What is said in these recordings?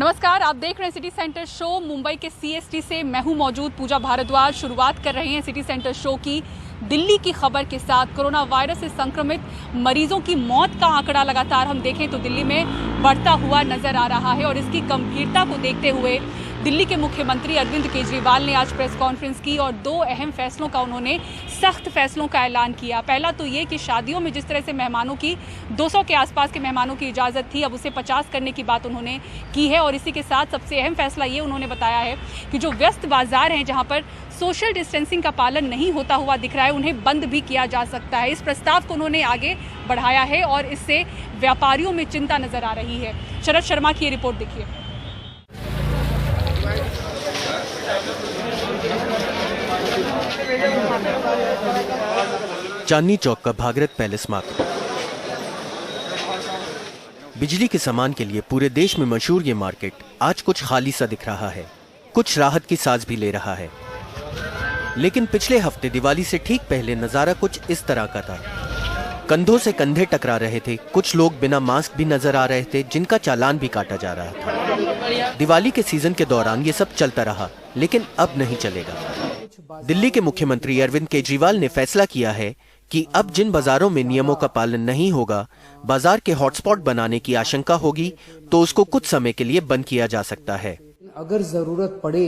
नमस्कार, आप देख रहे हैं सिटी सेंटर शो। मुंबई के सीएसटी से मैं हूं मौजूद पूजा भारद्वाज। शुरुआत कर रहे हैं सिटी सेंटर शो की दिल्ली की खबर के साथ। कोरोना वायरस से संक्रमित मरीजों की मौत का आंकड़ा लगातार हम देखें तो दिल्ली में बढ़ता हुआ नजर आ रहा है और इसकी गंभीरता को देखते हुए दिल्ली के मुख्यमंत्री अरविंद केजरीवाल ने आज प्रेस कॉन्फ्रेंस की और दो अहम फैसलों का उन्होंने सख्त फैसलों का ऐलान किया। पहला तो ये कि शादियों में जिस तरह से मेहमानों की 200 के आसपास के मेहमानों की इजाज़त थी, अब उसे 50 करने की बात उन्होंने की है। और इसी के साथ सबसे अहम फैसला ये उन्होंने बताया है कि जो व्यस्त बाजार हैं जहाँ पर सोशल डिस्टेंसिंग का पालन नहीं होता हुआ दिख रहा है, उन्हें बंद भी किया जा सकता है। इस प्रस्ताव को उन्होंने आगे बढ़ाया है और इससे व्यापारियों में चिंता नजर आ रही है। शरद शर्मा की ये रिपोर्ट देखिए। चांदनी चौक का भागीरथ पैलेस मार्केट। बिजली के सामान के लिए पूरे देश में मशहूर ये मार्केट आज कुछ खाली सा दिख रहा है, कुछ राहत की सांस भी ले रहा है। लेकिन पिछले हफ्ते दिवाली से ठीक पहले नजारा कुछ इस तरह का था। कंधों से कंधे टकरा रहे थे, कुछ लोग बिना मास्क भी नजर आ रहे थे, जिनका चालान भी काटा जा रहा था। दिवाली के सीजन के दौरान ये सब चलता रहा, लेकिन अब नहीं चलेगा। दिल्ली के मुख्यमंत्री अरविंद केजरीवाल ने फैसला किया है कि अब जिन बाजारों में नियमों का पालन नहीं होगा, बाजार के हॉटस्पॉट बनाने की आशंका होगी, तो उसको कुछ समय के लिए बंद किया जा सकता है। अगर जरूरत पड़े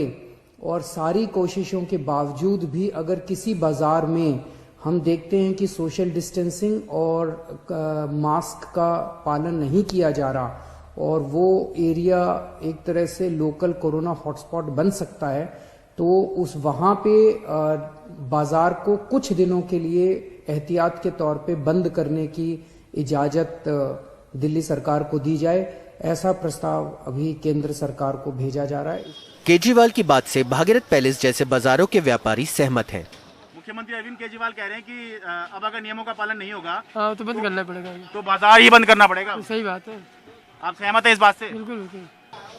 और सारी कोशिशों के बावजूद भी अगर किसी बाजार में हम देखते हैं कि सोशल डिस्टेंसिंग और मास्क का पालन नहीं किया जा रहा और वो एरिया एक तरह से लोकल कोरोना हॉटस्पॉट बन सकता है, तो उस वहां पे बाजार को कुछ दिनों के लिए एहतियात के तौर पे बंद करने की इजाजत दिल्ली सरकार को दी जाए। ऐसा प्रस्ताव अभी केंद्र सरकार को भेजा जा रहा है। केजरीवाल की बात से भागीरथ पैलेस जैसे बाजारों के व्यापारी सहमत हैं। मुख्यमंत्री अरविंद केजरीवाल कह रहे हैं कि अब अगर नियमों का पालन नहीं होगा तो बंद करना पड़ेगा, तो बाजार ही बंद करना पड़ेगा। सही बात है। आप सहमत हैं इस बात से? बिल्कुल बिल्कुल।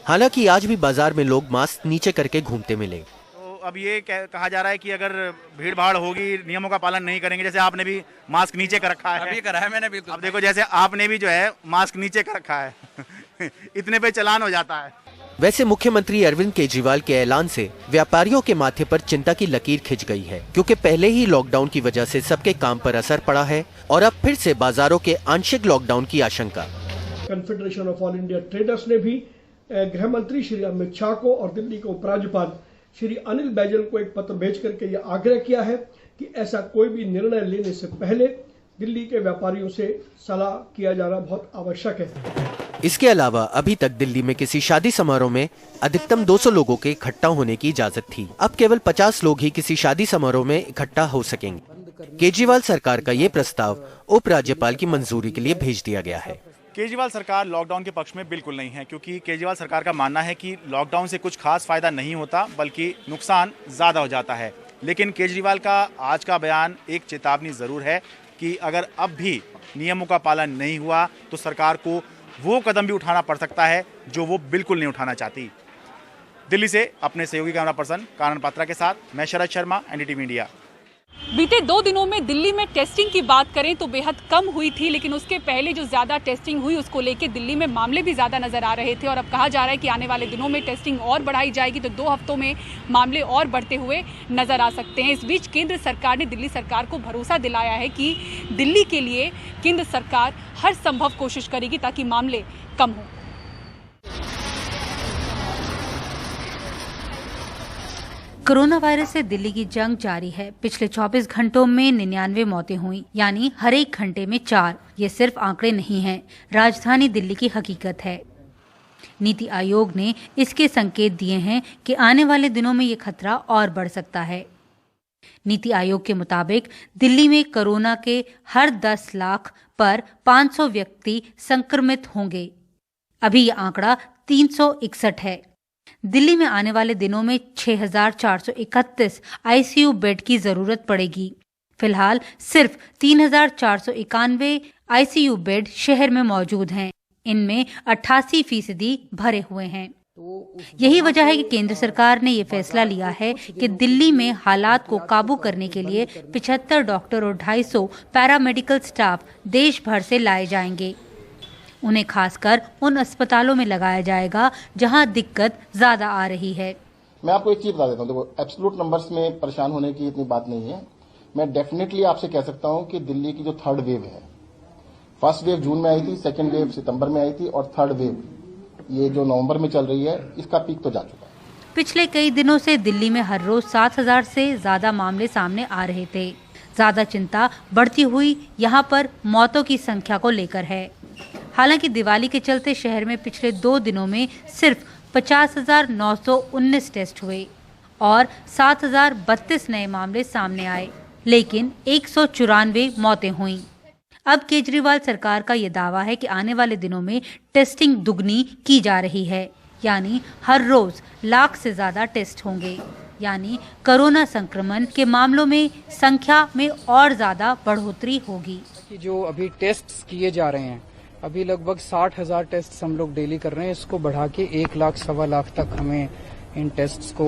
हालांकि आज भी बाजार में लोग मास्क नीचे करके घूमते मिले। तो अब ये कहा जा रहा है कि अगर भीड़ भाड़ होगी, नियमों का पालन नहीं करेंगे, जैसे आपने भी मास्क नीचे कर रखा है। अभी करा है मैंने, बिल्कुल। अब देखो जैसे आपने भी जो है मास्क नीचे कर रखा है इतने पे चालान हो जाता है। वैसे मुख्यमंत्री अरविंद केजरीवाल के ऐलान से व्यापारियों के माथे पर चिंता की लकीर खिंच गई है, क्योंकि पहले ही लॉकडाउन की वजह से सबके काम पर असर पड़ा है और अब फिर से बाजारों के आंशिक लॉकडाउन की आशंका। Confederation of all India traders ने भी गृह मंत्री श्री अमित शाह को और दिल्ली के उपराज्यपाल श्री अनिल बैजल को एक पत्र भेज करके यह आग्रह किया है कि ऐसा कोई भी निर्णय लेने से पहले दिल्ली के व्यापारियों से सलाह किया जाना बहुत आवश्यक है। इसके अलावा अभी तक दिल्ली में किसी शादी समारोह में अधिकतम 200 लोगों के इकट्ठा होने की इजाजत थी। अब केवल 50 लोग ही किसी शादी समारोह में इकट्ठा हो सकेंगे। केजरीवाल सरकार का ये प्रस्ताव उपराज्यपाल की मंजूरी के लिए भेज दिया गया है। केजरीवाल सरकार लॉकडाउन के पक्ष में बिल्कुल नहीं है, क्योंकि केजरीवाल सरकार का मानना है कि लॉकडाउन से कुछ खास फायदा नहीं होता, बल्कि नुकसान ज्यादा हो जाता है। लेकिन केजरीवाल का आज का बयान एक चेतावनी जरूर है कि अगर अब भी नियमों का पालन नहीं हुआ तो सरकार को वो कदम भी उठाना पड़ सकता है जो वो बिल्कुल नहीं उठाना चाहती। दिल्ली से अपने सहयोगी कैमरा पर्सन कानन पात्रा के साथ मैं शरद शर्मा, एनडीटीवी इंडिया। बीते 2 दिनों में दिल्ली में टेस्टिंग की बात करें तो बेहद कम हुई थी, लेकिन उसके पहले जो ज़्यादा टेस्टिंग हुई उसको लेके दिल्ली में मामले भी ज़्यादा नज़र आ रहे थे और अब कहा जा रहा है कि आने वाले दिनों में टेस्टिंग और बढ़ाई जाएगी, तो 2 हफ्तों में मामले और बढ़ते हुए नज़र आ सकते हैं। इस बीच केंद्र सरकार ने दिल्ली सरकार को भरोसा दिलाया है कि दिल्ली के लिए केंद्र सरकार हर संभव कोशिश करेगी ताकि मामले कम हों। कोरोना वायरस से दिल्ली की जंग जारी है। पिछले 24 घंटों में 99 मौतें हुई, यानी हर एक घंटे में 4। ये सिर्फ आंकड़े नहीं हैं, राजधानी दिल्ली की हकीकत है। नीति आयोग ने इसके संकेत दिए हैं कि आने वाले दिनों में ये खतरा और बढ़ सकता है। नीति आयोग के मुताबिक दिल्ली में कोरोना के हर 10 लाख पर 500 व्यक्ति संक्रमित होंगे। अभी ये आंकड़ा 361 है। दिल्ली में आने वाले दिनों में 6,431 आईसीयू बेड की जरूरत पड़ेगी। फिलहाल सिर्फ 3,491 आईसीयू बेड शहर में मौजूद हैं। इनमें 88% भरे हुए हैं। यही वजह है कि केंद्र सरकार ने ये फैसला लिया है कि दिल्ली में हालात को काबू करने के लिए 75 डॉक्टर और 250 पैरामेडिकल स्टाफ देश भर से लाए जाएंगे। उन्हें खासकर उन अस्पतालों में लगाया जाएगा जहां दिक्कत ज्यादा आ रही है। मैं आपको एक चीज बता देता हूँ, देखो एब्सोल्यूट नंबर्स में परेशान होने की इतनी बात नहीं है। मैं डेफिनेटली आपसे कह सकता हूँ कि दिल्ली की जो थर्ड वेव है, फर्स्ट वेव जून में आई थी, सेकेंड वेव सितंबर में आई थी और थर्ड वेव ये जो नवंबर में चल रही है, इसका पीक तो जा चुका है। पिछले कई दिनों से दिल्ली में हर रोज 7,000 से ज्यादा मामले सामने आ रहे थे। ज्यादा चिंता बढ़ती हुई यहाँ पर मौतों की संख्या को लेकर है। हालांकि दिवाली के चलते शहर में पिछले 2 दिनों में सिर्फ 50,919 टेस्ट हुए और 7,032 नए मामले सामने आए, लेकिन 194 मौतें हुईं। अब केजरीवाल सरकार का ये दावा है कि आने वाले दिनों में टेस्टिंग दुगनी की जा रही है, यानी हर रोज लाख से ज्यादा टेस्ट होंगे, यानी कोरोना संक्रमण के मामलों में संख्या में और ज्यादा बढ़ोतरी होगी। जो अभी टेस्ट किए जा रहे हैं, अभी लगभग 60,000 टेस्ट हम लोग डेली कर रहे हैं। इसको बढ़ा के 1 लाख सवा लाख तक हमें इन टेस्ट्स को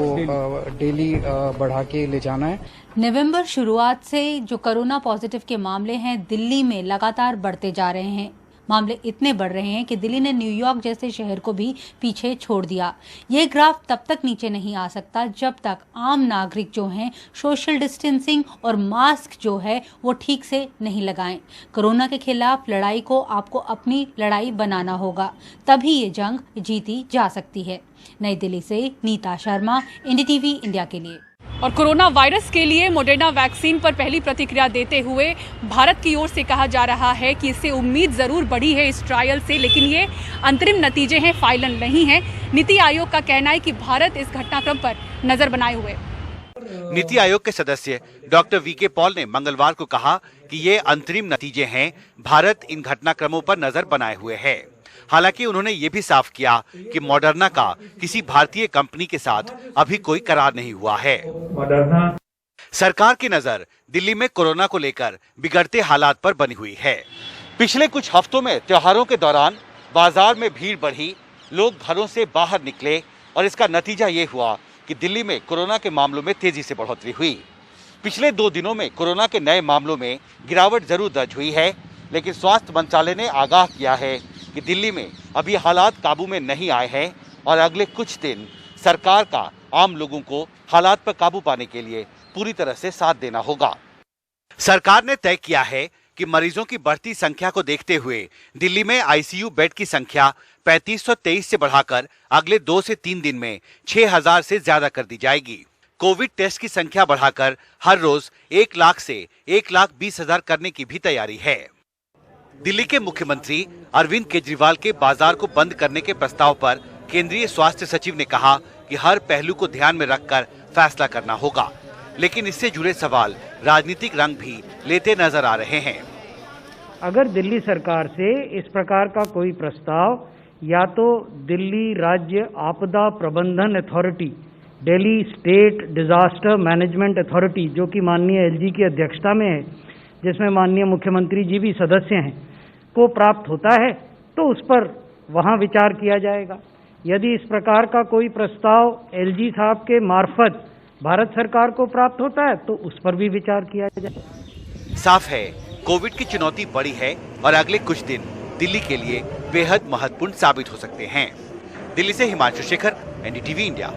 डेली बढ़ा के ले जाना है। नवंबर शुरुआत से जो कोरोना पॉजिटिव के मामले हैं दिल्ली में लगातार बढ़ते जा रहे हैं। मामले इतने बढ़ रहे हैं कि दिल्ली ने न्यूयॉर्क जैसे शहर को भी पीछे छोड़ दिया। ये ग्राफ तब तक नीचे नहीं आ सकता जब तक आम नागरिक जो हैं सोशल डिस्टेंसिंग और मास्क जो है वो ठीक से नहीं लगाएं। कोरोना के खिलाफ लड़ाई को आपको अपनी लड़ाई बनाना होगा, तभी ये जंग जीती जा सकती है। नई दिल्ली से नीता शर्मा, एनडीटीवी इंडिया के लिए। और कोरोना वायरस के लिए मोडेर्ना वैक्सीन पर पहली प्रतिक्रिया देते हुए भारत की ओर से कहा जा रहा है कि इससे उम्मीद जरूर बढ़ी है इस ट्रायल से, लेकिन ये अंतरिम नतीजे हैं, फाइनल नहीं है। नीति आयोग का कहना है कि भारत इस घटनाक्रम पर नजर बनाए हुए। नीति आयोग के सदस्य डॉक्टर वीके पॉल ने मंगलवार को कहा कि ये अंतरिम नतीजे हैं, भारत इन घटनाक्रमों पर नजर बनाए हुए है। हालांकि उन्होंने ये भी साफ किया कि मॉडर्ना का किसी भारतीय कंपनी के साथ अभी कोई करार नहीं हुआ है। सरकार की नजर दिल्ली में कोरोना को लेकर बिगड़ते हालात पर बनी हुई है। पिछले कुछ हफ्तों में त्योहारों के दौरान बाजार में भीड़ बढ़ी, लोग घरों से बाहर निकले और इसका नतीजा ये हुआ कि दिल्ली में कोरोना के मामलों में तेजी से बढ़ोतरी हुई। पिछले 2 दिनों में कोरोना के नए मामलों में गिरावट जरूर दर्ज हुई है, लेकिन स्वास्थ्य मंत्रालय ने आगाह किया है कि दिल्ली में अभी हालात काबू में नहीं आए हैं और अगले कुछ दिन सरकार का आम लोगों को हालात पर काबू पाने के लिए पूरी तरह से साथ देना होगा। सरकार ने तय किया है कि मरीजों की बढ़ती संख्या को देखते हुए दिल्ली में आईसीयू बेड की संख्या 3523 से बढ़ाकर अगले 2 से 3 दिन में 6000 से ज्यादा कर दी जाएगी। कोविड टेस्ट की संख्या बढ़ाकर हर रोज 1 लाख से 1,20,000 करने की भी तैयारी है। दिल्ली के मुख्यमंत्री अरविंद केजरीवाल के बाजार को बंद करने के प्रस्ताव पर केंद्रीय स्वास्थ्य सचिव ने कहा कि हर पहलू को ध्यान में रखकर फैसला करना होगा, लेकिन इससे जुड़े सवाल राजनीतिक रंग भी लेते नजर आ रहे हैं। अगर दिल्ली सरकार से इस प्रकार का कोई प्रस्ताव या तो दिल्ली राज्य आपदा प्रबंधन authority, Delhi state disaster management authority, जो कि माननीय एलजी की अध्यक्षता में है, जिसमें माननीय मुख्यमंत्री जी भी सदस्य हैं, को प्राप्त होता है तो उस पर वहां विचार किया जाएगा। यदि इस प्रकार का कोई प्रस्ताव एलजी साहब के मार्फत भारत सरकार को प्राप्त होता है तो उस पर भी विचार किया जाए। साफ है कोविड की चुनौती बड़ी है और अगले कुछ दिन दिल्ली के लिए बेहद महत्वपूर्ण साबित हो सकते हैं। दिल्ली से हिमांशु शेखर, एनडीटीवी इंडिया।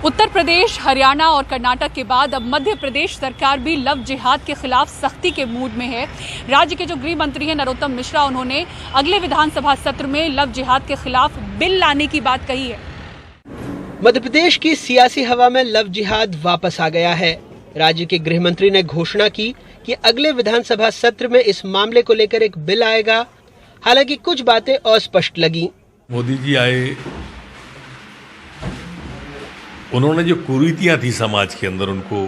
उत्तर प्रदेश, हरियाणा और कर्नाटक के बाद अब मध्य प्रदेश सरकार भी लव जिहाद के खिलाफ सख्ती के मूड में है। राज्य के जो गृह मंत्री हैं नरोत्तम मिश्रा, उन्होंने अगले विधानसभा सत्र में लव जिहाद के खिलाफ बिल लाने की बात कही है। मध्य प्रदेश की सियासी हवा में लव जिहाद वापस आ गया है। राज्य के गृह मंत्री ने घोषणा की कि अगले विधानसभा सत्र में इस मामले को लेकर एक बिल आएगा। हालांकि कुछ बातें अस्पष्ट लगी। मोदी जी आए, उन्होंने जो कुरीतियां थी समाज के अंदर उनको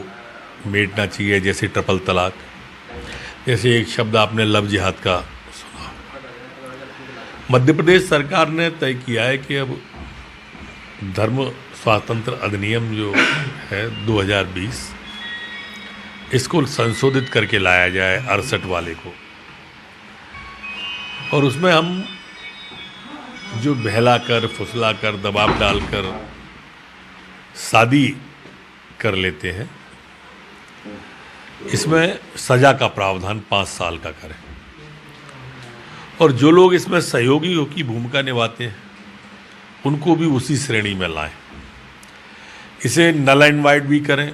मेटना चाहिए, जैसे ट्रिपल तलाक, जैसे एक शब्द आपने लव जिहाद का सुना। मध्य प्रदेश सरकार ने तय किया है कि अब धर्म स्वातंत्र अधिनियम जो है 2020, इसको संशोधित करके लाया जाए 68 वाले को, और उसमें हम जो बहलाकर, फुसलाकर, दबाव डालकर शादी कर लेते हैं, इसमें सजा का प्रावधान 5 साल का करें। और जो लोग इसमें सहयोगियों की भूमिका निभाते हैं उनको भी उसी श्रेणी में लाएं। इसे नल एंड वाइड भी करें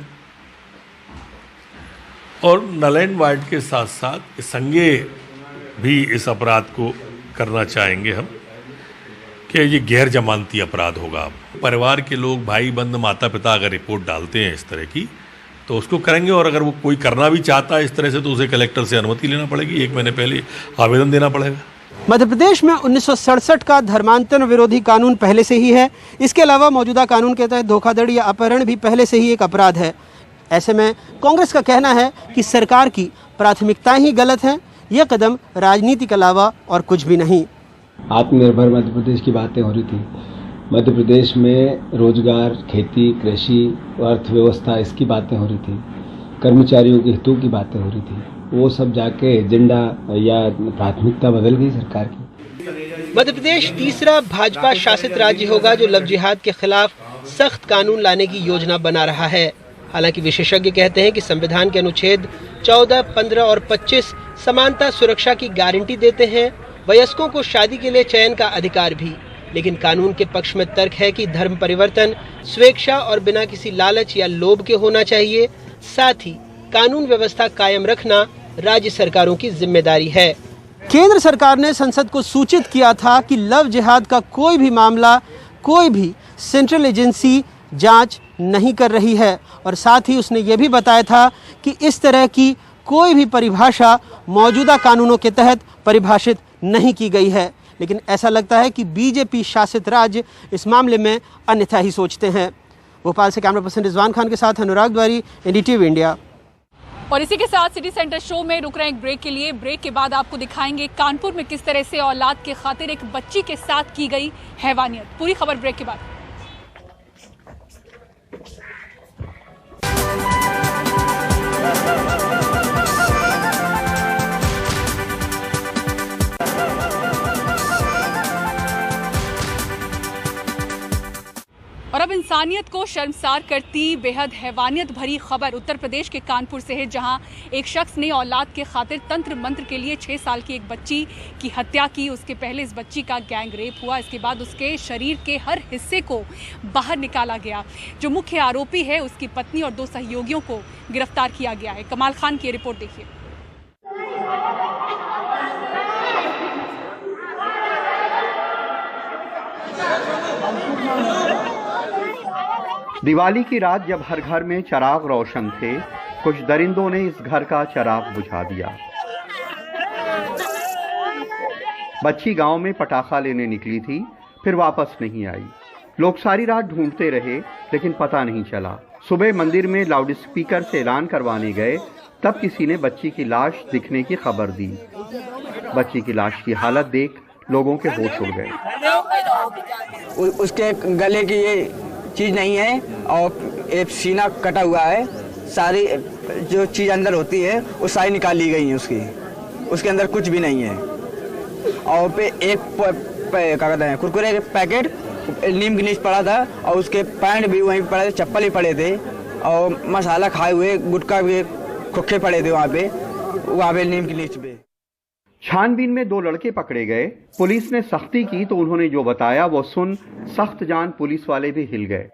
और नल एंड वाइड के साथ साथ संज्ञेय भी इस अपराध को करना चाहेंगे हम कि ये गैर जमानती अपराध होगा। परिवार के लोग, भाई बंद, माता पिता अगर रिपोर्ट डालते हैं इस तरह की तो उसको करेंगे, और अगर वो कोई करना भी चाहता है इस तरह से तो उसे कलेक्टर से अनुमति लेना पड़ेगी, 1 महीने पहले आवेदन देना पड़ेगा। मध्य प्रदेश में 1967 का धर्मांतरण विरोधी कानून पहले से ही है। इसके अलावा मौजूदा कानून के तहत धोखाधड़ी या अपहरण भी पहले से ही एक अपराध है। ऐसे में कांग्रेस का कहना है कि सरकार की प्राथमिकताएं ही गलत हैं। यह कदम राजनीति के अलावा और कुछ भी नहीं। आत्मनिर्भर मध्य प्रदेश की बातें हो रही थी। मध्य प्रदेश में रोजगार, खेती, कृषि, अर्थव्यवस्था, इसकी बातें हो रही थी। कर्मचारियों के हितों की बातें हो रही थी। वो सब जाके एजेंडा या प्राथमिकता बदल गई सरकार की। मध्य प्रदेश तीसरा भाजपा शासित राज्य होगा जो लव जिहाद के खिलाफ सख्त कानून लाने की योजना बना रहा है। हालांकि विशेषज्ञ कहते हैं कि संविधान के अनुच्छेद 14, 15 और 25 समानता सुरक्षा की गारंटी देते हैं, वयस्कों को शादी के लिए चयन का अधिकार भी। लेकिन कानून के पक्ष में तर्क है कि धर्म परिवर्तन स्वेच्छा और बिना किसी लालच या लोभ के होना चाहिए। साथ ही कानून व्यवस्था कायम रखना राज्य सरकारों की जिम्मेदारी है। केंद्र सरकार ने संसद को सूचित किया था कि लव जिहाद का कोई भी मामला कोई भी सेंट्रल एजेंसी जांच नहीं कर रही है, और साथ ही उसने ये भी बताया था कि इस तरह की कोई भी परिभाषा मौजूदा कानूनों के तहत परिभाषित नहीं की गई है। लेकिन ऐसा लगता है कि बीजेपी शासित राज्य इस मामले में अन्यथा ही सोचते हैं। भोपाल से कैमरा पर्सन रिजवान खान के साथ अनुराग द्वारी, एनडीटीवी इंडिया। और इसी के साथ सिटी सेंटर शो में रुक रहे हैं एक ब्रेक के लिए। ब्रेक के बाद आपको दिखाएंगे कानपुर में किस तरह से औलाद के खातिर एक बच्ची के साथ की गई हैवानियत। पूरी खबर ब्रेक के बाद। और अब इंसानियत को शर्मसार करती बेहद हैवानियत भरी खबर उत्तर प्रदेश के कानपुर से है, जहां एक शख्स ने औलाद के खातिर तंत्र मंत्र के लिए 6 साल की एक बच्ची की हत्या की। उसके पहले इस बच्ची का गैंग रेप हुआ। इसके बाद उसके शरीर के हर हिस्से को बाहर निकाला गया। जो मुख्य आरोपी है उसकी पत्नी और 2 सहयोगियों को गिरफ्तार किया गया है। कमाल खान की रिपोर्ट देखिए। दिवाली की रात जब हर घर में चिराग रोशन थे, कुछ दरिंदों ने इस घर का चिराग बुझा दिया। बच्ची गांव में पटाखा लेने निकली थी, फिर वापस नहीं आई। लोग सारी रात ढूंढते रहे लेकिन पता नहीं चला। सुबह मंदिर में लाउडस्पीकर से ऐलान करवाने गए, तब किसी ने बच्ची की लाश दिखने की खबर दी। बच्ची की लाश की हालत देख लोगों के होश उड़ गए। उसके गले की ये चीज नहीं है और एक सीना कटा हुआ है। सारी जो चीज अंदर होती है वो सारी निकाल ली गई है उसके अंदर कुछ भी नहीं है। और पे एक क्या कहते हैं कुरकुरे के पैकेट नीम के नीचे पड़ा था, और उसके पैंट भी वहीं पड़े थे, चप्पल भी पड़े थे, और मसाला खाए हुए गुटखा भी खोखे पड़े थे वहाँ पे नीम के नीचे पे। छानबीन में 2 लड़के पकड़े गए। पुलिस ने सख्ती की तो उन्होंने जो बताया वो सुन सख्त जान पुलिस वाले भी हिल गए।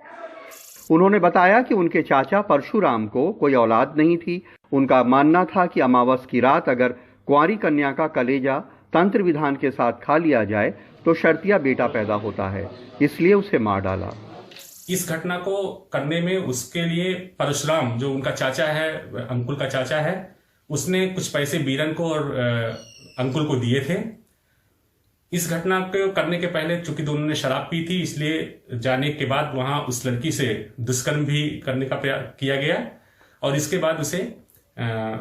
उन्होंने बताया कि उनके चाचा परशुराम को कोई औलाद नहीं थी। उनका मानना था कि अमावस की रात अगर कुंवारी कन्या का कलेजा तंत्र विधान के साथ खा लिया जाए तो शर्तिया बेटा पैदा होता है, इसलिए उसे मार डाला। इस घटना को करने में उसके लिए परशुराम, जो उनका चाचा है, अंकुल का चाचा है, उसने कुछ पैसे बीरन को और अंकुल को दिए थे। इस घटना को करने के पहले चूंकि दोनों ने शराब पी थी, इसलिए जाने के बाद वहां उस लड़की से दुष्कर्म भी करने का प्रयास किया गया, और इसके बाद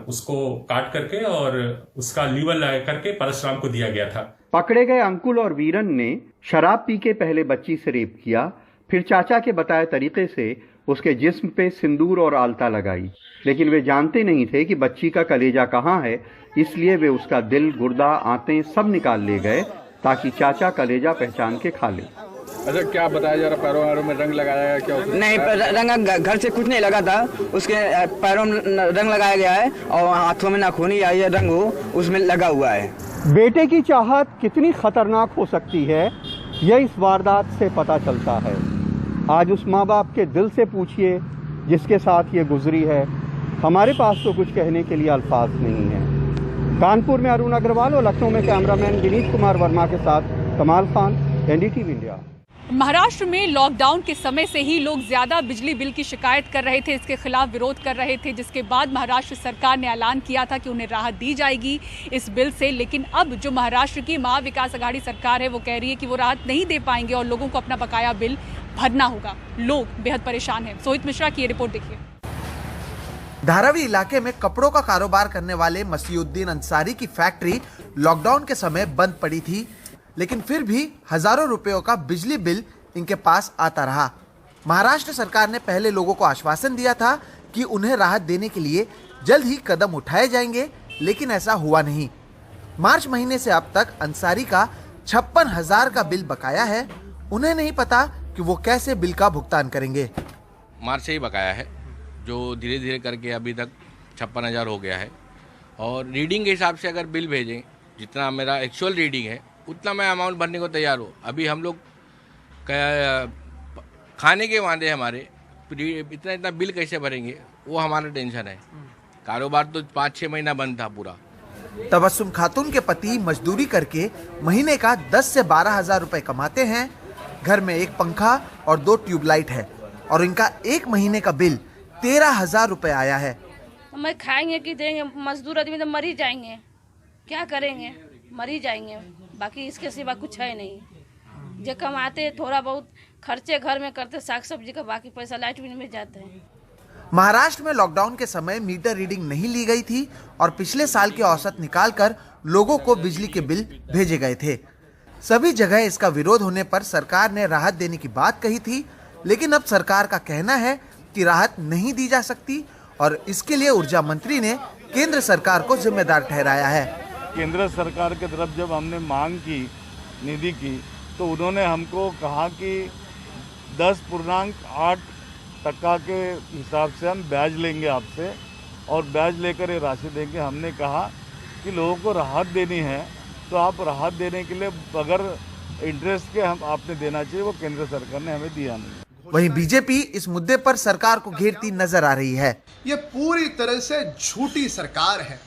उसको काट करके और उसका लीवर लगा करके परशुराम को दिया गया था। पकड़े गए अंकुल और वीरन ने शराब पी के पहले बच्ची से रेप किया, फिर चाचा के बताए तरीके से उसके जिस्म पे सिंदूर और आलता लगाई। लेकिन वे जानते नहीं थे कि बच्ची का कलेजा कहाँ है, इसलिए वे उसका दिल, गुर्दा, आंतें सब निकाल ले गए ताकि चाचा कलेजा पहचान के खा ले। अच्छा, क्या बताया जा रहा? पैरों में रंग लगाया गया क्या? नहीं, रंग घर से कुछ नहीं लगा था। उसके पैरों में रंग लगाया गया है और हाथों में नाखून या ये रंग हो उसमें लगा हुआ है। बेटे की चाहत कितनी खतरनाक हो सकती है, यह इस वारदात से पता चलता है। आज उस माँ बाप के दिल से पूछिए जिसके साथ ये गुजरी है। हमारे पास तो कुछ कहने के लिए अल्फाज नहीं है। कानपुर में अरुण अग्रवाल और लखनऊ में कैमरामैन गिनीश कुमार वर्मा के साथ कमाल खान, एनडीटीवी इंडिया। महाराष्ट्र में लॉकडाउन के समय से ही लोग ज्यादा बिजली बिल की शिकायत कर रहे थे, इसके खिलाफ विरोध कर रहे थे, जिसके बाद महाराष्ट्र सरकार ने ऐलान किया था कि उन्हें राहत दी जाएगी इस बिल से। लेकिन अब जो महाराष्ट्र की महाविकास आघाड़ी सरकार है वो कह रही है कि वो राहत नहीं दे पाएंगे और लोगों को अपना बकाया बिल भरना होगा। लोग बेहद परेशान हैं। सोहित मिश्रा की ये रिपोर्ट देखिए। धारावी इलाके में कपड़ों का कारोबार करने वाले मसीउद्दीन अंसारी की फैक्ट्री लॉकडाउन के समय बंद पड़ी थी, लेकिन फिर भी हजारों रुपयों का बिजली बिल इनके पास आता रहा। महाराष्ट्र सरकार ने पहले लोगों को आश्वासन दिया था कि उन्हें राहत देने के लिए जल्द ही कदम उठाए जाएंगे, लेकिन ऐसा हुआ नहीं। मार्च महीने से अब तक अंसारी का 56,000 का बिल बकाया है। उन्हें नहीं पता कि वो कैसे बिल का भुगतान करेंगे। मार्च से ही बकाया है, जो धीरे धीरे करके अभी तक 56,000 हो गया है। और रीडिंग के हिसाब से अगर बिल भेजें, जितना मेरा एक्चुअल रीडिंग है उतना मैं अमाउंट भरने को तैयार हूँ। अभी हम लोग खाने के वादे हमारे, इतना बिल कैसे भरेंगे वो हमारा टेंशन है। कारोबार तो 5-6 महीना बंद था पूरा। तबस्सुम खातून के पति मजदूरी करके महीने का 10 से 12,000 रुपए कमाते हैं। घर में एक पंखा और 2 ट्यूबलाइट है और इनका एक महीने का बिल 13,000 रुपए आया है। मैं खाएंगे कि देंगे? मजदूर आदमी तो मर ही जाएंगे, क्या करेंगे, मर ही जाएंगे। बाकी इसके सिवा कुछ है नहीं। जो कमाते थोड़ा बहुत खर्चे घर में करते, साग सब्जी का, बाकी पैसा लाइट बिल में जाता है। महाराष्ट्र में लॉकडाउन के समय मीटर रीडिंग नहीं ली गई थी और पिछले साल के औसत निकालकर लोगों को बिजली के बिल भेजे गए थे। सभी जगह इसका विरोध होने पर सरकार ने राहत देने की बात कही थी, लेकिन अब सरकार का कहना है कि राहत नहीं दी जा सकती और इसके लिए ऊर्जा मंत्री ने केंद्र सरकार को जिम्मेदार ठहराया है। केंद्र सरकार की तरफ जब हमने मांग की निधि की, तो उन्होंने हमको कहा कि 10.8% के हिसाब से हम ब्याज लेंगे आपसे और ब्याज लेकर ये राशि देंगे। हमने कहा कि लोगों को राहत देनी है तो आप राहत देने के लिए अगर इंटरेस्ट के हम आपने देना चाहिए, वो केंद्र सरकार ने हमें दिया नहीं। वहीं बीजेपी इस मुद्दे पर सरकार को घेरती नजर आ रही है। ये पूरी तरह से झूठी सरकार है।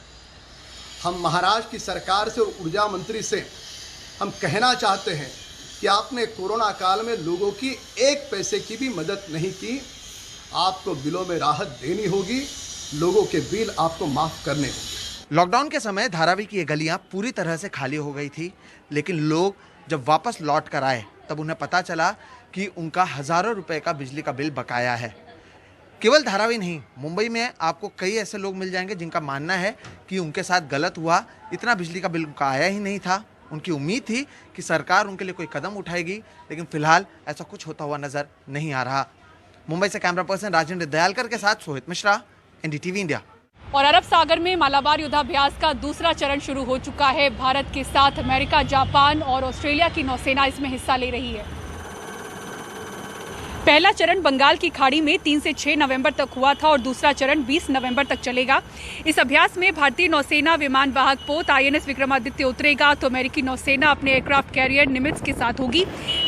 हम महाराष्ट्र की सरकार से और ऊर्जा मंत्री से हम कहना चाहते हैं कि आपने कोरोना काल में लोगों की एक पैसे की भी मदद नहीं की। आपको बिलों में राहत देनी होगी, लोगों के बिल आपको माफ करने होंगे। लॉकडाउन के समय धारावी की ये गलियां पूरी तरह से खाली हो गई थी, लेकिन लोग जब वापस लौट कर आए तब उन्हें पता चला कि उनका हजारों रुपए का बिजली का बिल बकाया है। केवल धारावी नहीं, मुंबई में आपको कई ऐसे लोग मिल जाएंगे जिनका मानना है कि उनके साथ गलत हुआ, इतना बिजली का बिल उनका आया ही नहीं था। उनकी उम्मीद थी कि सरकार उनके लिए कोई कदम उठाएगी, लेकिन फिलहाल ऐसा कुछ होता हुआ नजर नहीं आ रहा। मुंबई से कैमरा पर्सन राजेंद्र दयालकर के साथ सोहित मिश्रा, एनडीटीवी इंडिया। और अरब सागर में मालाबार युद्धाभ्यास का दूसरा चरण शुरू हो चुका है। भारत के साथ अमेरिका, जापान और ऑस्ट्रेलिया की नौसेना इसमें हिस्सा ले रही है। पहला चरण बंगाल की खाड़ी में 3 से 6 नवंबर तक हुआ था और दूसरा चरण 20 नवंबर तक चलेगा। इस अभ्यास में भारतीय नौसेना विमान वाहक पोत INS विक्रमादित्य उतरेगा तो अमेरिकी नौसेना अपने एयरक्राफ्ट कैरियर निमित्ज के साथ होगी।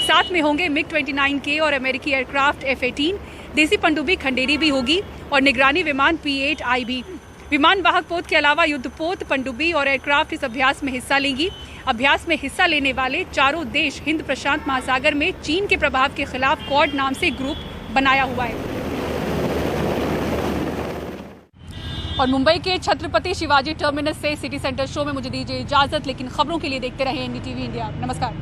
साथ में होंगे MiG-29K और अमेरिकी एयरक्राफ्ट F-18, देसी पनडुब्बी खंडेरी भी होगी और निगरानी विमान P-8I भी। विमान वाहक पोत के अलावा युद्धपोत, पनडुब्बी और एयरक्राफ्ट इस अभ्यास में हिस्सा लेंगी। अभ्यास में हिस्सा लेने वाले चारों देश हिंद प्रशांत महासागर में चीन के प्रभाव के खिलाफ क्वाड नाम से ग्रुप बनाया हुआ है। और मुंबई के छत्रपति शिवाजी टर्मिनस से सिटी सेंटर शो में मुझे दीजिए इजाजत, लेकिन खबरों के लिए देखते रहे NDTV इंडिया। नमस्कार।